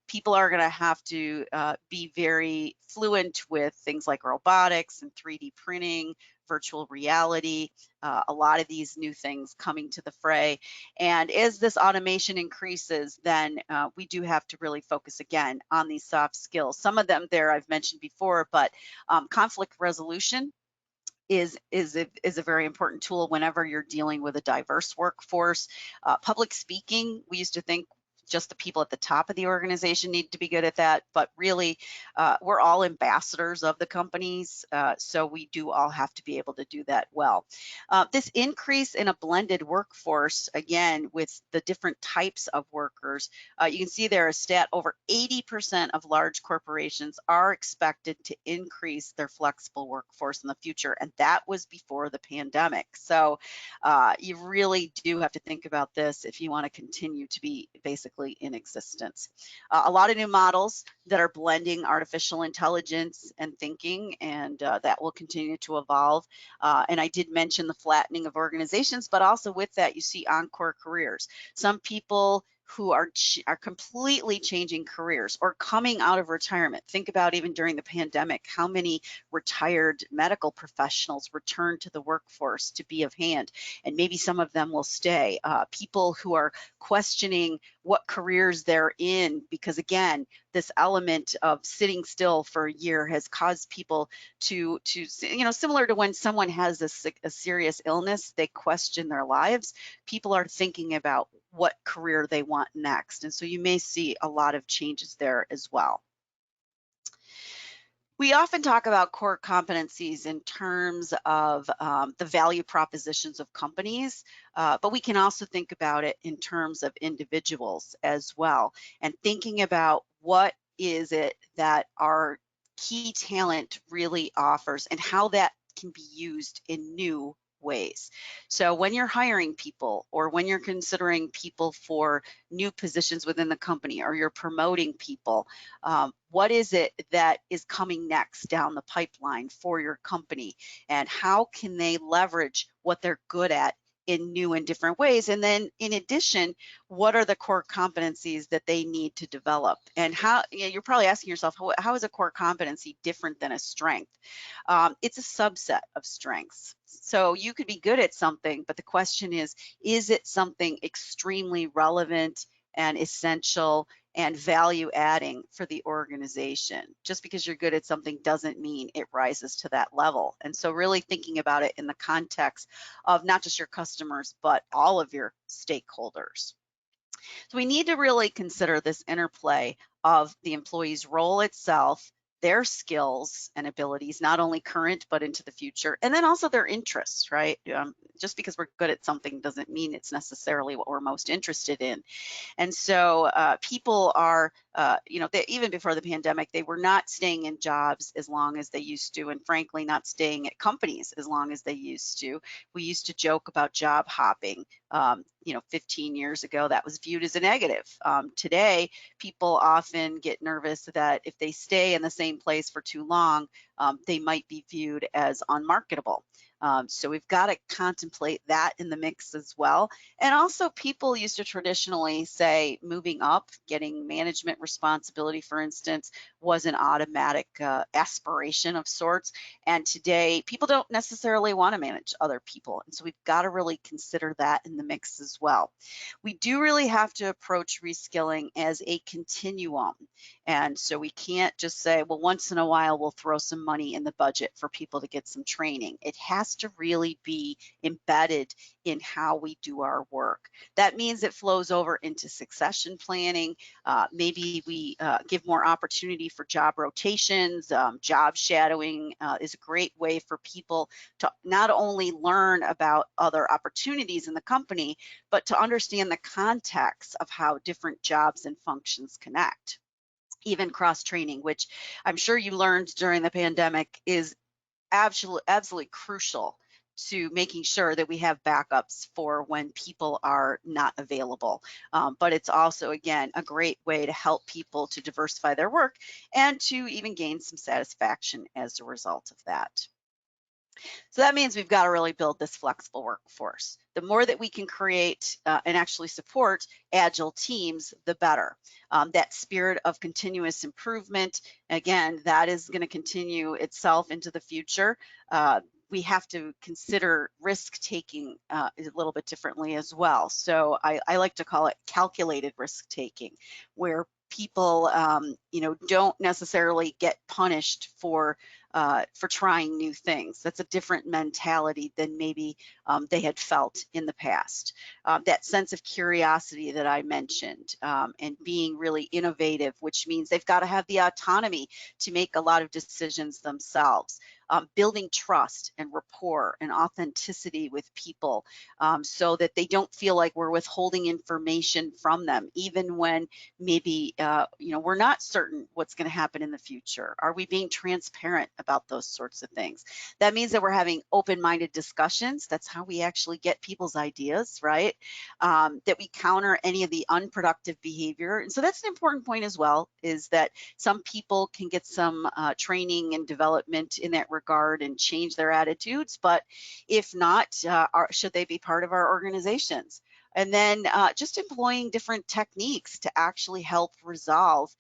People are going to have to be very fluent with things like robotics and 3D printing, virtual reality, a lot of these new things coming to the fray. And as this automation increases, then we do have to really focus again on these soft skills. Some of them there I've mentioned before, but conflict resolution is a very important tool whenever you're dealing with a diverse workforce. Public speaking, we used to think just the people at the top of the organization need to be good at that, but really we're all ambassadors of the companies, so we do all have to be able to do that well. This increase in a blended workforce, again, with the different types of workers, you can see there a stat, over 80% of large corporations are expected to increase their flexible workforce in the future, and that was before the pandemic. So you really do have to think about this if you want to continue to be basically in existence. A lot of new models that are blending artificial intelligence and thinking, and that will continue to evolve. And I did mention the flattening of organizations, but also with that, you see encore careers. Some people who are completely changing careers or coming out of retirement. Think about even during the pandemic, how many retired medical professionals returned to the workforce to be of hand, and maybe some of them will stay. People who are questioning what careers they're in, because again, this element of sitting still for a year has caused people to similar to when someone has a serious illness, they question their lives. People are thinking about what career they want next. And so you may see a lot of changes there as well. We often talk about core competencies in terms of the value propositions of companies, but we can also think about it in terms of individuals as well, and thinking about what is it that our key talent really offers and how that can be used in new ways. So when you're hiring people, or when you're considering people for new positions within the company, or you're promoting people, what is it that is coming next down the pipeline for your company, and how can they leverage what they're good at in new and different ways? And then in addition, what are the core competencies that they need to develop? And how, you're probably asking yourself, how is a core competency different than a strength? It's a subset of strengths. So you could be good at something, but the question is it something extremely relevant and essential and value adding for the organization? Just because you're good at something doesn't mean it rises to that level. And so really thinking about it in the context of not just your customers, but all of your stakeholders. So we need to really consider this interplay of the employee's role itself, their skills and abilities, not only current, but into the future, and then also their interests, right? Just because we're good at something doesn't mean it's necessarily what we're most interested in. And so people are, even before the pandemic, they were not staying in jobs as long as they used to, and frankly, not staying at companies as long as they used to. We used to joke about job hopping. 15 years ago, that was viewed as a negative. Today, people often get nervous that if they stay in the same place for too long, they might be viewed as unmarketable. So we've got to contemplate that in the mix as well. And also, people used to traditionally say moving up, getting management responsibility, for instance, was an automatic aspiration of sorts. And today, people don't necessarily want to manage other people. And so we've got to really consider that in the mix as well. We do really have to approach reskilling as a continuum. And so we can't just say, well, once in a while, we'll throw some money in the budget for people to get some training. It has to really be embedded in how we do our work. That means it flows over into succession planning. Maybe we give more opportunity for job rotations. Job shadowing is a great way for people to not only learn about other opportunities in the company, but to understand the context of how different jobs and functions connect. Even cross-training, which I'm sure you learned during the pandemic, is absolutely crucial to making sure that we have backups for when people are not available. But it's also, again, a great way to help people to diversify their work and to even gain some satisfaction as a result of that. So that means we've got to really build this flexible workforce. The more that we can create and actually support agile teams, the better. That spirit of continuous improvement, again, that is going to continue itself into the future. We have to consider risk taking a little bit differently as well. So I like to call it calculated risk taking, where people don't necessarily get punished for for trying new things. That's a different mentality than maybe they had felt in the past. That sense of curiosity that I mentioned, and being really innovative, which means they've got to have the autonomy to make a lot of decisions themselves. Building trust and rapport and authenticity with people, so that they don't feel like we're withholding information from them, even when maybe we're not certain what's going to happen in the future. Are we being transparent about those sorts of things? That means that we're having open-minded discussions. That's how we actually get people's ideas, right? That we counter any of the unproductive behavior. And so that's an important point as well, is that some people can get some training and development in that regard and change their attitudes, but if not, should they be part of our organizations? And then just employing different techniques to actually help resolve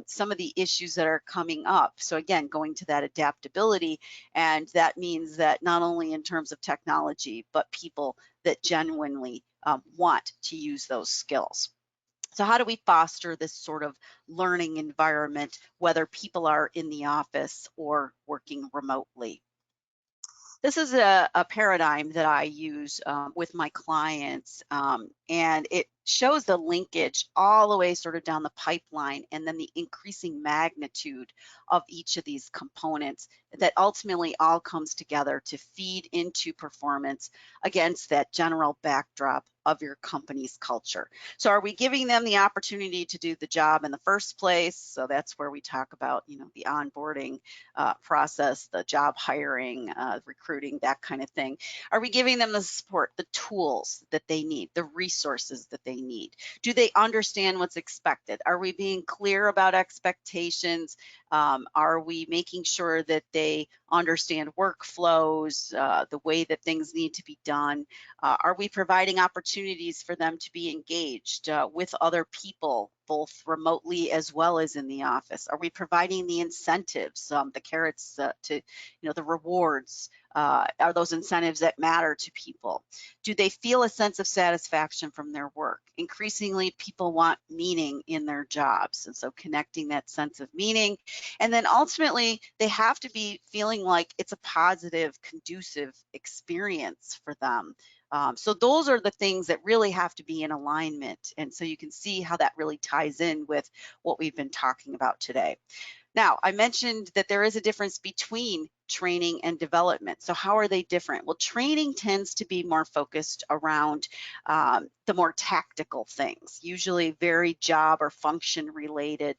some of the issues that are coming up. So again, going to that adaptability, and that means that not only in terms of technology, but people that genuinely want to use those skills. So how do we foster this sort of learning environment, whether people are in the office or working remotely? This is a paradigm that I use with my clients, and it shows the linkage all the way sort of down the pipeline, and then the increasing magnitude of each of these components that ultimately all comes together to feed into performance against that general backdrop of your company's culture. So are we giving them the opportunity to do the job in the first place? So that's where we talk about, the onboarding process, the job hiring, recruiting, that kind of thing. Are we giving them the support, the tools that they need, the resources that they need? Do they understand what's expected? Are we being clear about expectations? Are we making sure that they understand workflows, the way that things need to be done? Are we providing opportunities for them to be engaged with other people, both remotely as well as in the office? Are we providing the incentives, the carrots to, the rewards? Are those incentives that matter to people? Do they feel a sense of satisfaction from their work? Increasingly, people want meaning in their jobs, and so connecting that sense of meaning. And then ultimately, they have to be feeling like it's a positive, conducive experience for them. So those are the things that really have to be in alignment. And so you can see how that really ties in with what we've been talking about today. Now, I mentioned that there is a difference between training and development. So how are they different? Well, training tends to be more focused around the more tactical things, usually very job or function related,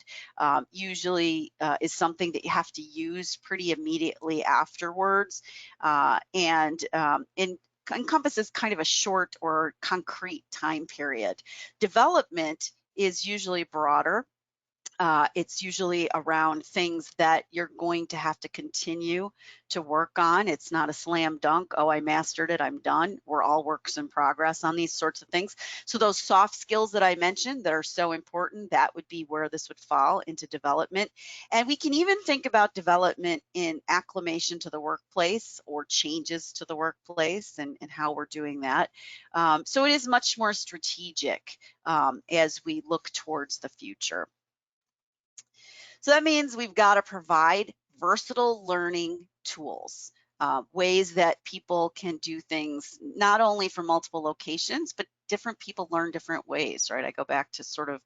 usually is something that you have to use pretty immediately afterwards, and encompasses kind of a short or concrete time period. Development is usually broader. It's usually around things that you're going to have to continue to work on. It's not a slam dunk. Oh, I mastered it, I'm done. We're all works in progress on these sorts of things. So those soft skills that I mentioned that are so important, that would be where this would fall into development. And we can even think about development in acclimation to the workplace or changes to the workplace, and how we're doing that. So it is much more strategic as we look towards the future. So that means we've got to provide versatile learning tools, ways that people can do things not only from multiple locations, but different people learn different ways, right? I go back to sort of,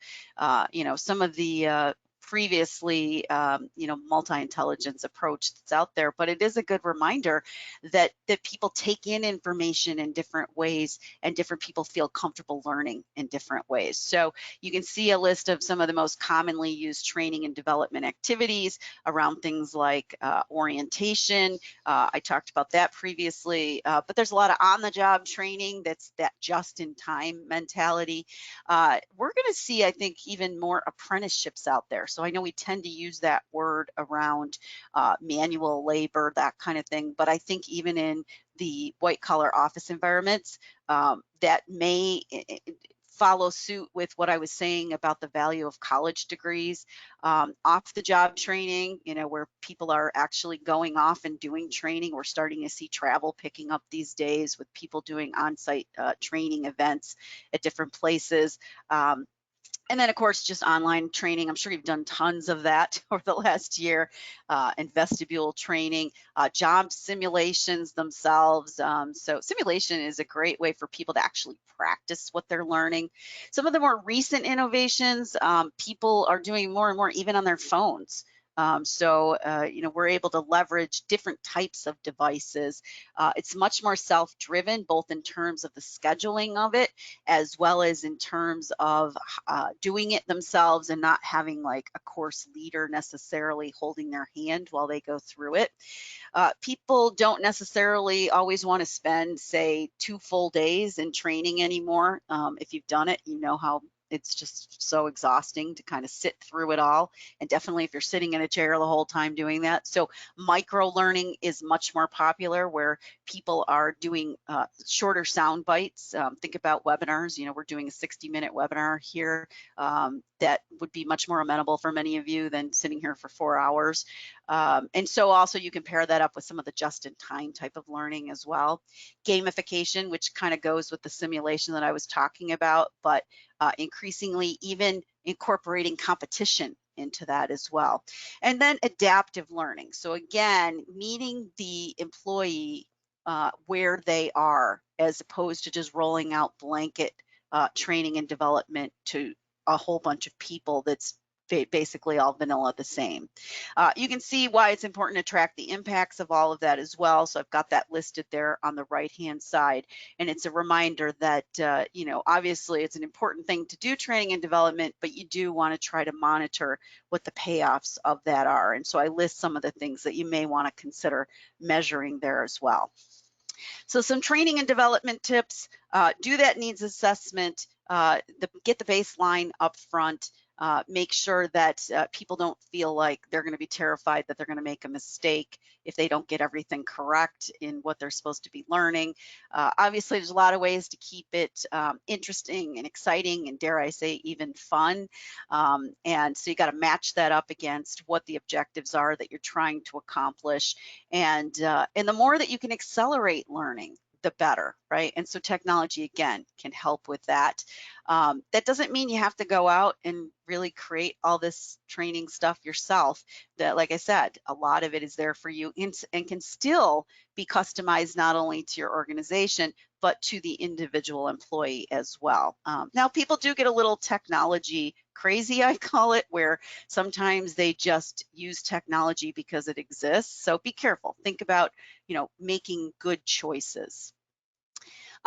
some of the previously, multi-intelligence approach that's out there, but it is a good reminder that people take in information in different ways, and different people feel comfortable learning in different ways. So you can see a list of some of the most commonly used training and development activities around things like orientation. I talked about that previously, but there's a lot of on-the-job training. That's that just-in-time mentality. We're going to see, I think, even more apprenticeships out there. So I know we tend to use that word around manual labor, that kind of thing, but I think even in the white-collar office environments, that may follow suit with what I was saying about the value of college degrees, off the job training, where people are actually going off and doing training. We're starting to see travel picking up these days with people doing on-site training events at different places. And then, of course, just online training. I'm sure you've done tons of that over the last year, and vestibule training, job simulations themselves. So simulation is a great way for people to actually practice what they're learning. Some of the more recent innovations, people are doing more and more even on their phones. We're able to leverage different types of devices. It's much more self-driven, both in terms of the scheduling of it, as well as in terms of doing it themselves and not having like a course leader necessarily holding their hand while they go through it. People don't necessarily always want to spend, say, 2 full days in training anymore. If you've done it, you know how it's just so exhausting to kind of sit through it all. And definitely if you're sitting in a chair the whole time doing that. So micro learning is much more popular, where people are doing shorter sound bites. Think about webinars. We're doing a 60-minute webinar here. That would be much more amenable for many of you than sitting here for 4 hours. And so also you can pair that up with some of the just-in-time type of learning as well. Gamification, which kind of goes with the simulation that I was talking about, but increasingly even incorporating competition into that as well. And then adaptive learning. So again, meeting the employee where they are, as opposed to just rolling out blanket training and development to a whole bunch of people that's basically all vanilla the same. You can see why it's important to track the impacts of all of that as well. So I've got that listed there on the right-hand side. And it's a reminder that, obviously it's an important thing to do training and development, but you do want to try to monitor what the payoffs of that are. And so I list some of the things that you may want to consider measuring there as well. So some training and development tips: do that needs assessment, get the baseline up front, make sure that people don't feel like they're going to be terrified that they're going to make a mistake if they don't get everything correct in what they're supposed to be learning. Obviously, there's a lot of ways to keep it interesting and exciting, and dare I say even fun. And so you got to match that up against what the objectives are that you're trying to accomplish. And the more that you can accelerate learning, the better, right? And so technology, again, can help with that. That doesn't mean you have to go out and really create all this training stuff yourself. That, like I said, a lot of it is there for you and can still be customized not only to your organization, but to the individual employee as well. Now, people do get a little technology crazy, I call it, where sometimes they just use technology because it exists. So be careful. Think about, making good choices.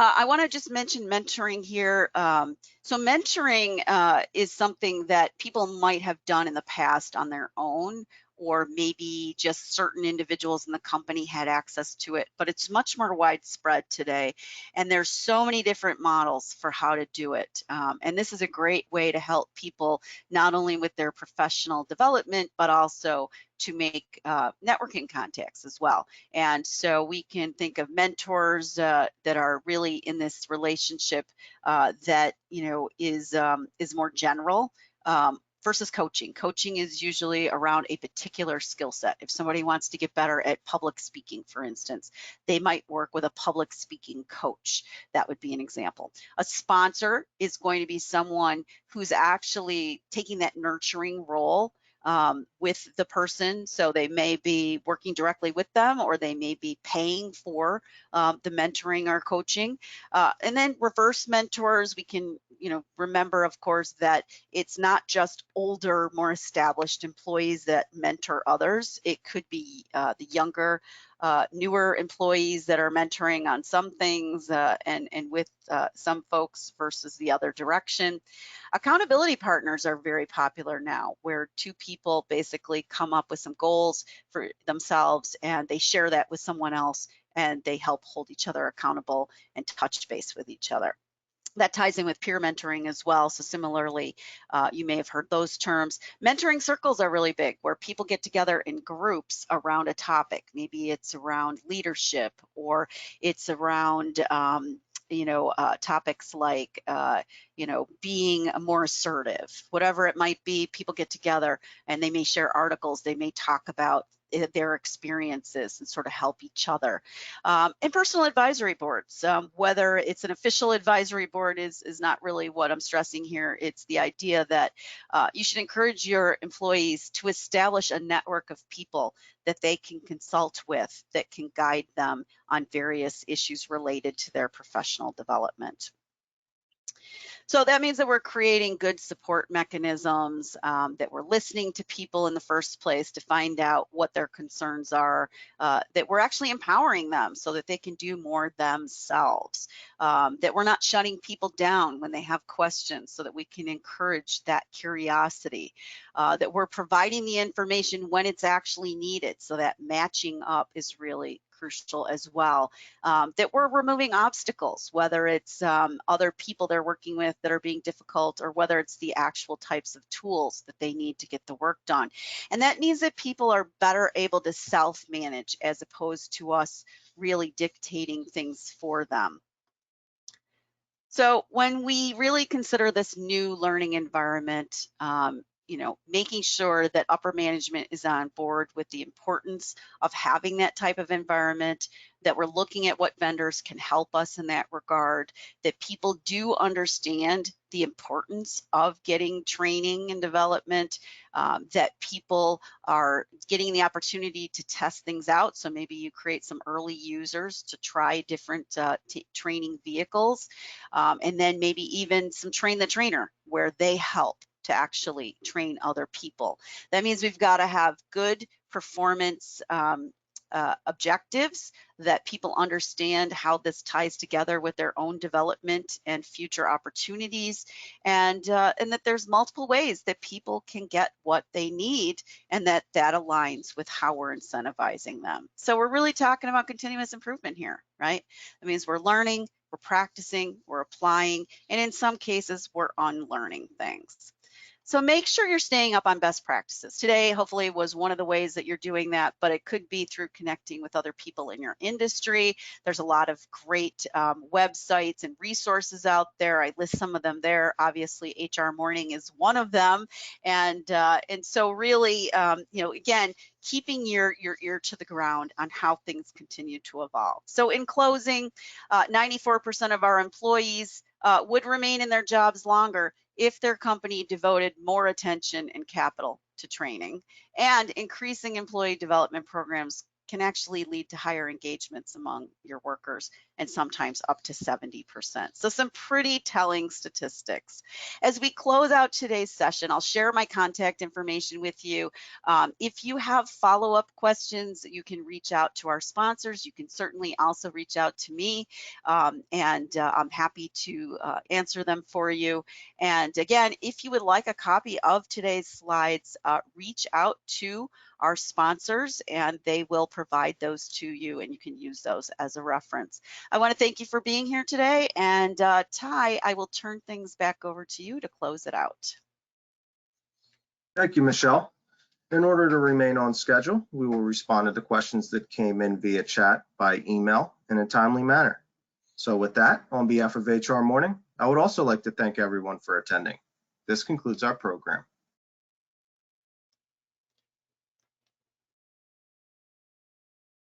I want to just mention mentoring here. So mentoring is something that people might have done in the past on their own, or maybe just certain individuals in the company had access to it, but it's much more widespread today. And there's so many different models for how to do it. And this is a great way to help people not only with their professional development, but also to make networking contacts as well. And so we can think of mentors that are really in this relationship that is more general versus coaching. Coaching is usually around a particular skill set. If somebody wants to get better at public speaking, for instance, they might work with a public speaking coach. That would be an example. A sponsor is going to be someone who's actually taking that nurturing role with the person. So they may be working directly with them, or they may be paying for the mentoring or coaching. And then reverse mentors, we can remember, of course, that it's not just older, more established employees that mentor others. It could be the younger, newer employees that are mentoring on some things and with some folks versus the other direction. Accountability partners are very popular now, where two people basically come up with some goals for themselves and they share that with someone else, and they help hold each other accountable and touch base with each other. That ties in with peer mentoring as well. So similarly, you may have heard those terms. Mentoring circles are really big, where people get together in groups around a topic. Maybe it's around leadership, or it's around topics like, being more assertive, whatever it might be. People get together and they may share articles. They may talk about their experiences and sort of help each other. And personal advisory boards, whether it's an official advisory board is not really what I'm stressing here. It's the idea that you should encourage your employees to establish a network of people that they can consult with, that can guide them on various issues related to their professional development. So that means that we're creating good support mechanisms, that we're listening to people in the first place to find out what their concerns are, that we're actually empowering them so that they can do more themselves, that we're not shutting people down when they have questions so that we can encourage that curiosity, that we're providing the information when it's actually needed so that matching up is really crucial as well, that we're removing obstacles, whether it's other people they're working with that are being difficult, or whether it's the actual types of tools that they need to get the work done. And that means that people are better able to self-manage as opposed to us really dictating things for them. So when we really consider this new learning environment, making sure that upper management is on board with the importance of having that type of environment, that we're looking at what vendors can help us in that regard, that people do understand the importance of getting training and development, that people are getting the opportunity to test things out. So maybe you create some early users to try different training vehicles, and then maybe even some train the trainer where they help to actually train other people. That means we've got to have good performance objectives, that people understand how this ties together with their own development and future opportunities, and that there's multiple ways that people can get what they need, and that aligns with how we're incentivizing them. So we're really talking about continuous improvement here, right? That means we're learning, we're practicing, we're applying, and in some cases, we're unlearning things. So make sure you're staying up on best practices. Today, hopefully, was one of the ways that you're doing that, but it could be through connecting with other people in your industry. There's a lot of great websites and resources out there. I list some of them there. Obviously, HR Morning is one of them. And so really, again, keeping your ear to the ground on how things continue to evolve. So in closing, 94% of our employees would remain in their jobs longer if their company devoted more attention and capital to training, and increasing employee development programs can actually lead to higher engagements among your workers, and sometimes up to 70%. So some pretty telling statistics. As we close out today's session, I'll share my contact information with you. If you have follow-up questions, you can reach out to our sponsors. You can certainly also reach out to me, and I'm happy to answer them for you. And again, if you would like a copy of today's slides, reach out to our sponsors and they will provide those to you, and you can use those as a reference. I want to thank you for being here today, and Ty, I will turn things back over to you to close it out.
Thank you, Michelle. In order to remain on schedule, we will respond to the questions that came in via chat by email in a timely manner. So with that, on behalf of HR Morning, I would also like to thank everyone for attending. This concludes our program.